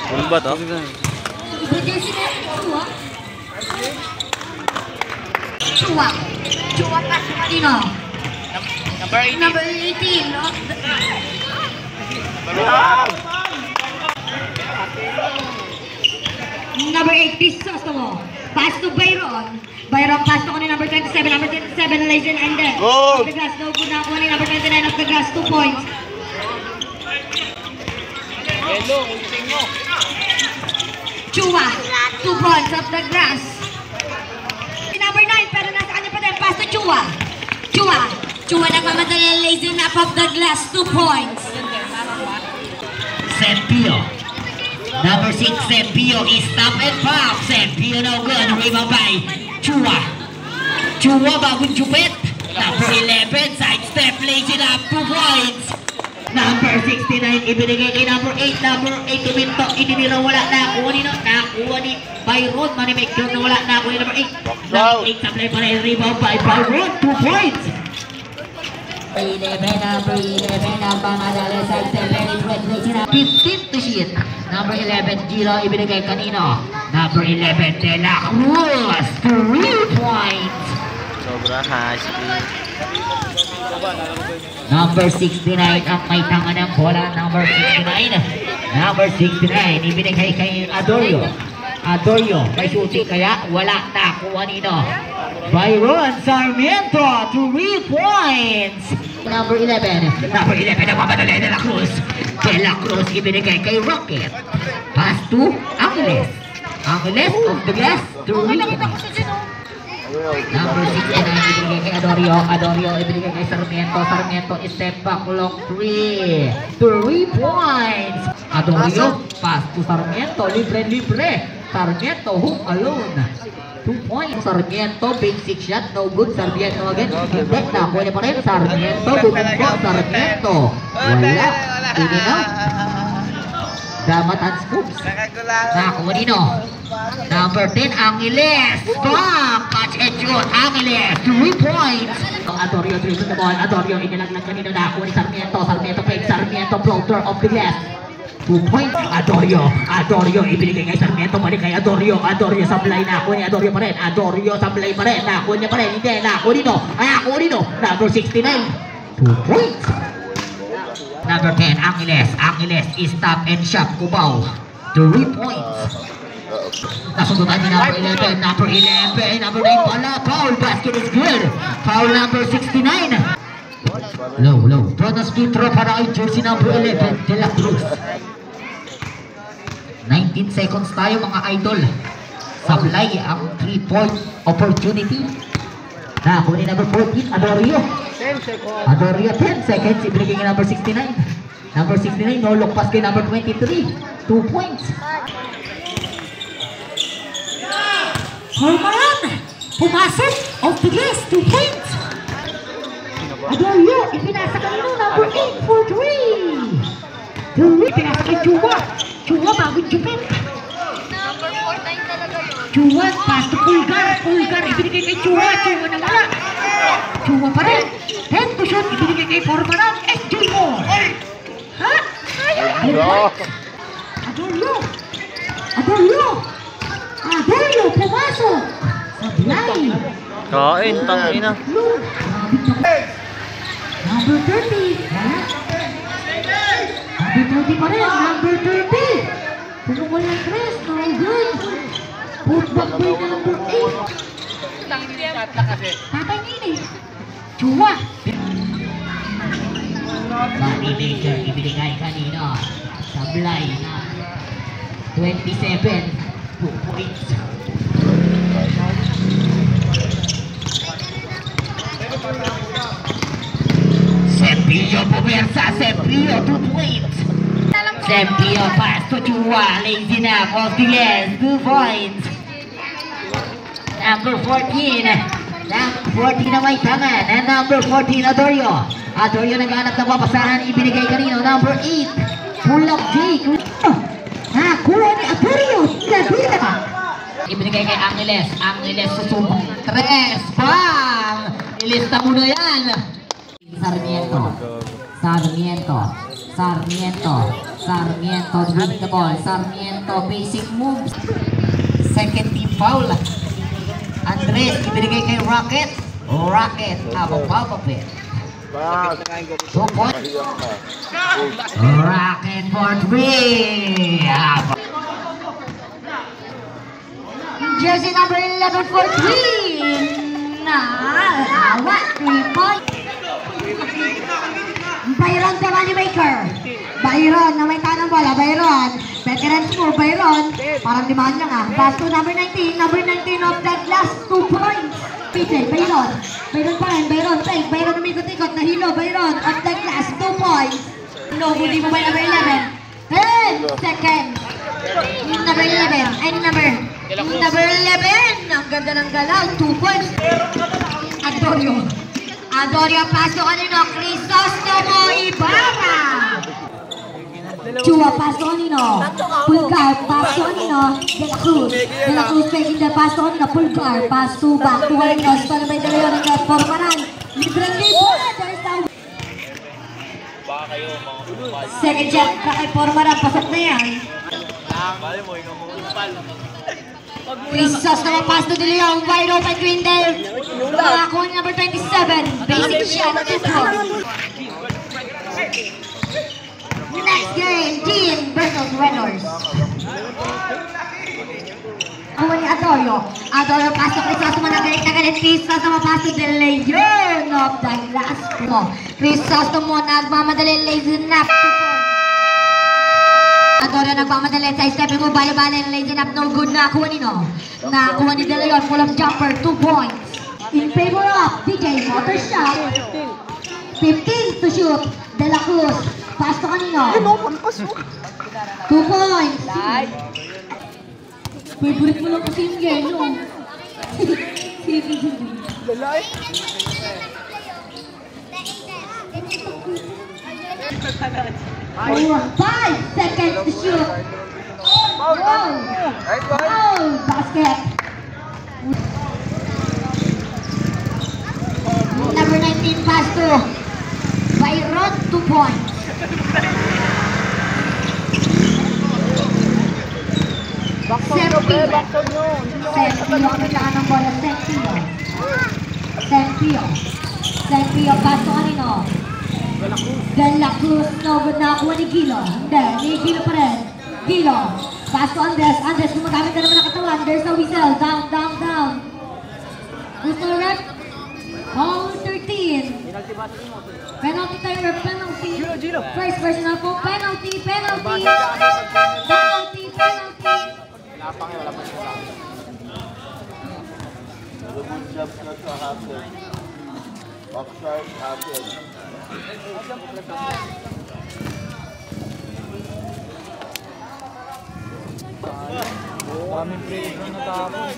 Ano ba to? Chua. Chua pass to kanino? Number 18. Number 18. No? Number 8, Crisostomo. Pass to Byron. Byron pass to number 27. Number 27, Legend and then. Go! Of the glass, no good na ako number 29 of the glass, 2 points. Hello, ulitin mo. Chua, 2 points of the glass. Number 9, pero nasa kanya pa din. Pass to Chua. Chua. Chua nagmamadali, Legend up of the glass, 2 points. Sempio. Number 6, Sempio is stop and pop. Sempio no good. Rebound by Chua. Chua bagong jupit. Number 11, sidestep, Legend up 2 points. Number 69, ibinigay kay number 8. Number 8, tuminto. Itinira wala na. Nakuha ni Byron. Manimake doon na wala. Nakuha ni number 8. Number 8, sablay pa rin. Rebound by Byron. 2 points. 15 to shoot. Number 11, Giro, ibinigay kanino. Number 11, De La Cruz, 3 points. Sobra high speed. Number 69, ang may tanga ng bola. Number 69. Number 69, ibinigay kay Adorio. Adorio, may shooting kaya wala na. Kuha nino. Byron Sarmiento, 3 points. Number 11. Number 11, nagmamadali De La Cruz. De La Cruz, ibinigay kay Rocket. Pass to Angeles. Angeles of the glass, 3 points. Number 69, ibinigay kay Adorio. Adorio, ibinigay kay Sarmiento. Sarmiento, step back, long 3. 3 points. Adorio, pass to Sarmiento. Libre. Sarmiento, hook alone. 2 points. Sarmiento, big 6 shot, no good. Sarmiento again. Hindi, nakuha niya pa rin. Sarmiento, bumunggo. Sarmiento. Wala. Ini na. Damat and scoops. Nakuha nino. Number 10, Angeles. Stop! Catch and shoot. Angeles, 3 points. Adorio, dribble the ball. Adorio, inilaglag kanino. Nakuha ni Sarmiento. Sarmiento, fake. Sarmiento, floater of the glass. 2 points. Adorio, ibinigay kay Sarmiento, balik kay Adorio. Adorio sablay, nakuha ni Adorio pa rin. Adorio sablay pa rin, nakuha niya pa rin. Hindi, nakuha nino. Number 69, 2 points. Number 10, Angeles is stop and shot. Cubao, 3 points. Nasundutan ni number 11. Number 9 pala. Foul, basket is good. Foul number 69. Low. Bonus free throw para kay jersey number 11, De La Cruz. 19 seconds tayo mga idol. Sablay ang 3-point opportunity. Nakuha ni number 14, Adorio. 10 seconds. Ibigay kay number 69. Number 69, no look pass kay number 23. 2 points. Hormaran, pumasok off the glass, 2 points. Adorio, ipinasa kanino, number 8 for 3. Ipinasa kay Chua. Chua, bagong jupit. Number 4 talaga yun. Chua, pass to Pulgar, ibinigay kay Chua na wala. Chua pa rin. 10 to shoot, ibinigay kay Formaran. SJ Moore. Ha? Adorio, pumasok. Sablay. Kain, tangina. Number 30. Wala. Number 30 pa rin. Number 30. Pumukul ng 3. No good. Put back by number 8. Tatay nini. Chua. Body major. Ibinigay kanina. Sablay na 27. 2 points. Sempio pumersa. Sempio 2 points. Sempio pass to Chua. Lazy na off the glass. 2 points. Number 14. Number 14 na may tangan. And number 14, Adorio. Adorio naghanap ng papasaran. Ibinigay kanino. Number 8. Pull up Jake. Nakuha ni Adorio. Labila. Ibinigay kay Angeles. Angeles susubok. 3. Bang! Ilista mo na yan. Sarmiento. Sarmiento winning the ball. Sarmiento basic moves. Second team foul. Andres, ibinigay kay Rocket. Rocket, abang-babapit. 2 points. Rocket for 3. Jersey number 11 for 3. What? 3 points. Byron the Moneymaker. Byron na may tanong bola. Byron. Veteran score. Byron. Parang limahan lang ah. Pass to number 19. Number 19 of that last 2 points. PJ. Byron. Byron pa rin. Byron. Take. Byron umikot-ikot. Nahilo. Byron of that last 2 points. No, hindi mo ba number 11? 10 seconds. Number 11. Ay, number 11. Ang ganda ng galaw. 2 points. Adorio paso kanino. Crisostomo Ibarra. Chua paso kanino. Pulgar paso kanino. De La Cruz. De La Cruz making the paso kanino. Pulgar paso back to kanino. Para may dalayo ng Formaran. Libre-libre. Second check kay Formaran. Pasok na yan. Crisostomo pass to De Leon. Wide open twin there. Nakakuha number 27. Basic shot. Next game, Team versus Reynolds. Kuha ni Adorio. Adorio pasok Crisostomo na galit. Crisostomo pasok De Leon of the glass. Crisostomo nagmamadali lazy nap. Adorio nagmamadali sa step mo. Bali-bali lazy nap. No good na kuha nino. Nakuha ni De Leon. Full of jumper. 2 points. In favor of DJ Motor Shop. 15 to shoot. De La Cruz. Pass to kanino. 2 points. Favorite mo lang kasi yung yelo. Oh, 5 seconds to shoot. Oh, basket. Number 19 pass to Byron, 2 points. Sempio kapitaan ng bola. Sempio pass to kanino. De La Cruz, no good na kuha ni Gilo. Hindi, ni Gilo pa rin. Gilo, pass to Andres. Andres, gumagamit ka naman ng katawan. There's a whistle. Down. Gusto rep? All 13. Penalty timer, penalty. First personal po, penalty. Wala pa siya. Good job sa hapon. Offside hapon. Daming free throw na tapos.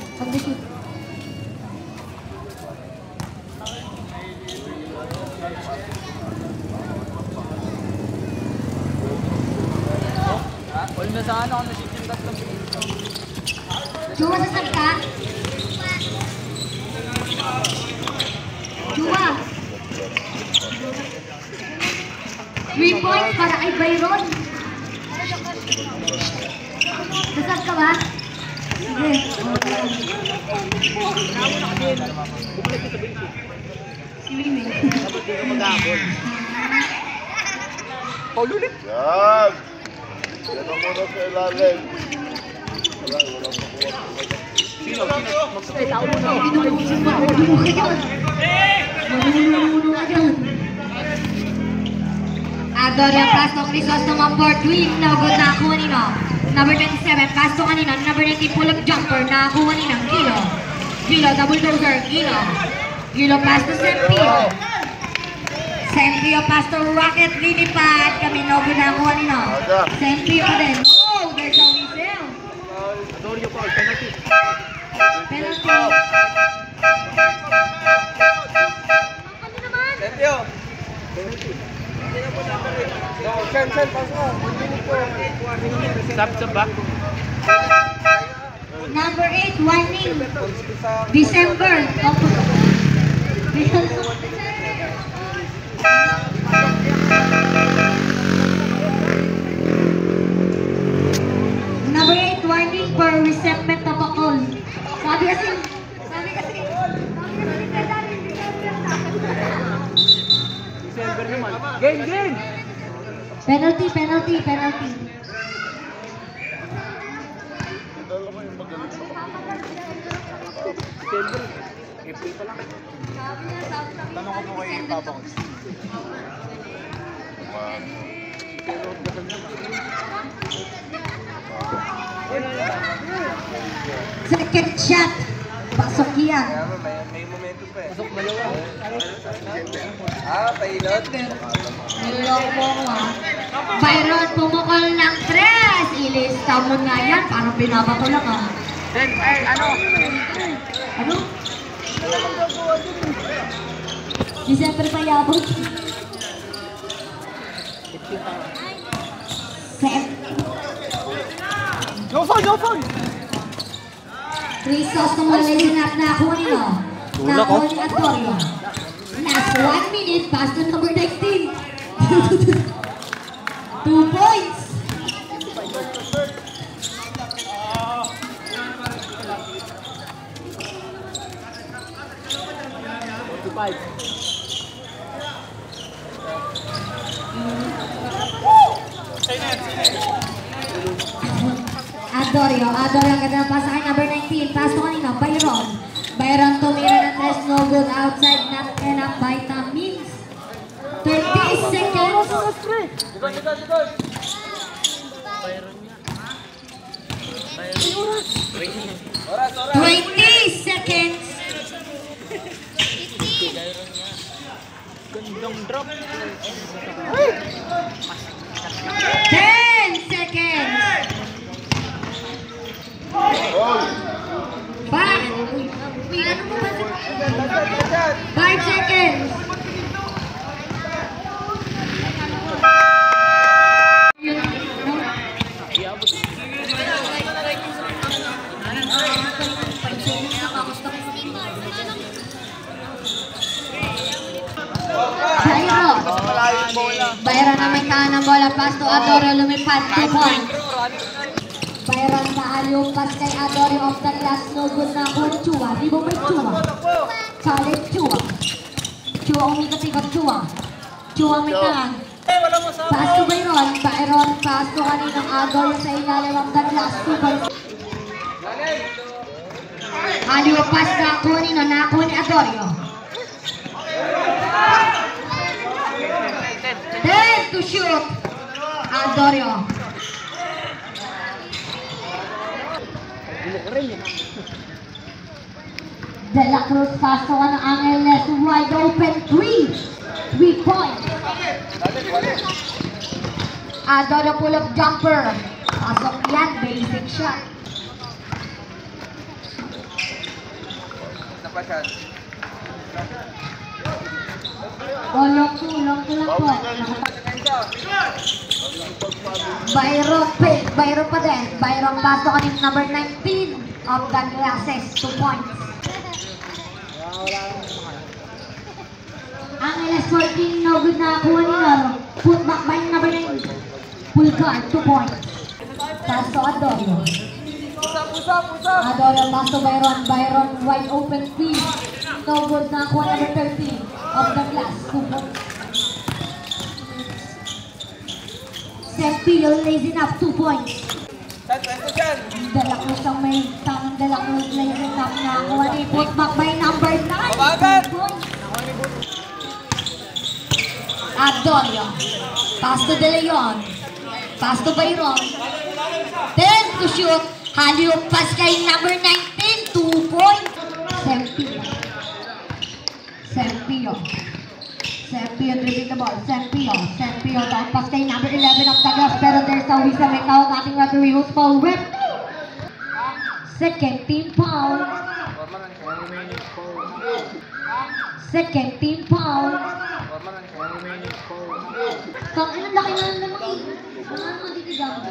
All na sa ano, na-shoot yung tatlong free throw. Chua sa sagka. Chua. 3 points para kay Byron. Nasag ka ba? Sige. Paulit. Yan. Yan ang muna sa ilalim. Sino? Adorio pass to Crisostomo for 3. Good na kuha nino. Number 27 pass to kanino. Number 19 pull up jumper. Nakakuha nino. Gilo double dozer. Gilo pass to Sempio pass to Rocket. Lilipad kami. No good na kuha nino. Sempio pa din. Oh, there's a whistle. Adorio Paul, penalty. Sempio. Stop sa back. Number 8 warning. December. warning for resentment of a call. Sabi kasi ni Cesar, hindi December naman. Game! Penalty. Dala ko yung magaling sa December. April pa lang. Tanong ko po kay Papa ko. Second shot. Pasok yan. May momentum pa eh. Pasok dalawa. Pailot. Niloloko mo ako ha. Byron, pumukol ng 3. Ilista mo nga yan. Parang binabato lang ha. Ano? Ano? December pa yabot. Set. No phone! Christos ng mga lasinap na ako nino. Na ako ni Antonio. Last 1 minute, pass to number 19. 2 points. Adorio ang ganda ng pass sa kanya, number 19. Pass to kanina, Byron tumira ng 3, no good outside, not enough vitamins. 30 seconds. 20 seconds. Gandang drop. 10 seconds. 5 seconds. Byron na may tahan ng bola, pass to Adorio, lumipad, 2 points. Byron yung pass kay Adorio off the glass, no good na ako. Chua, di ba may Chua? Challenge Chua. Chua umikat-ikat Chua. Chua may tahan. Pass to Byron, pass to kaninang Adorio sa ilalim of the glass, 2 points. Yung pass na ako nino, na ako ni Adorio. 10 to shoot. Adorio. De La Cruz pass to ang Angeles, wide open 3 points. Adorio pull up jumper. Pasok yan, basic shot. Long lang po. Byron pa din. Byron pass to kanina number 19 of the glasses, 2 points. Angeles 14, no good na kuha nila. Put back by number 9. Full guard, 2 points. Pass to Adorio. Adorio pass to Byron wide open 3. No good na kuha number 13 of the glass, 2 points. Sempio lazy up, 2 points. De La Cruz ang may tamang De La Cruz lazy up na kuha ni put back by number 9. 2 points. Adorio. Pass to De Leon. Pass to Byron. 10 to shoot. Haliw pass kay number 19. 2 points. Sempio dribbling the ball. Sempio down pass kay number 11 of Douglas. Pero there's a whistle. May tawag ating referee who's foul rep. Second team foul. Kang ilang laki na naman eh. Mga matitigang.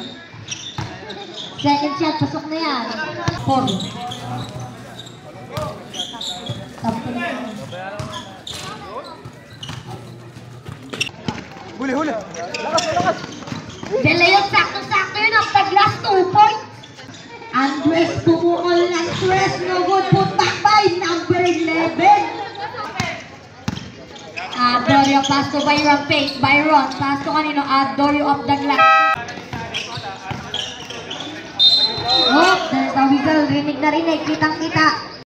Second shot, pasok na yan. 4. Huli. Lakas. De Leon, sakto-sakto yun. Off the glass, 2 points. Andres bumukol ng stress. No good. Put back by number 11. Adorio pass to Byron Page. Byron pass to kanino? Adorio of the glass. Oh, there's a whistle. Rinig na rinig. Kitang kita.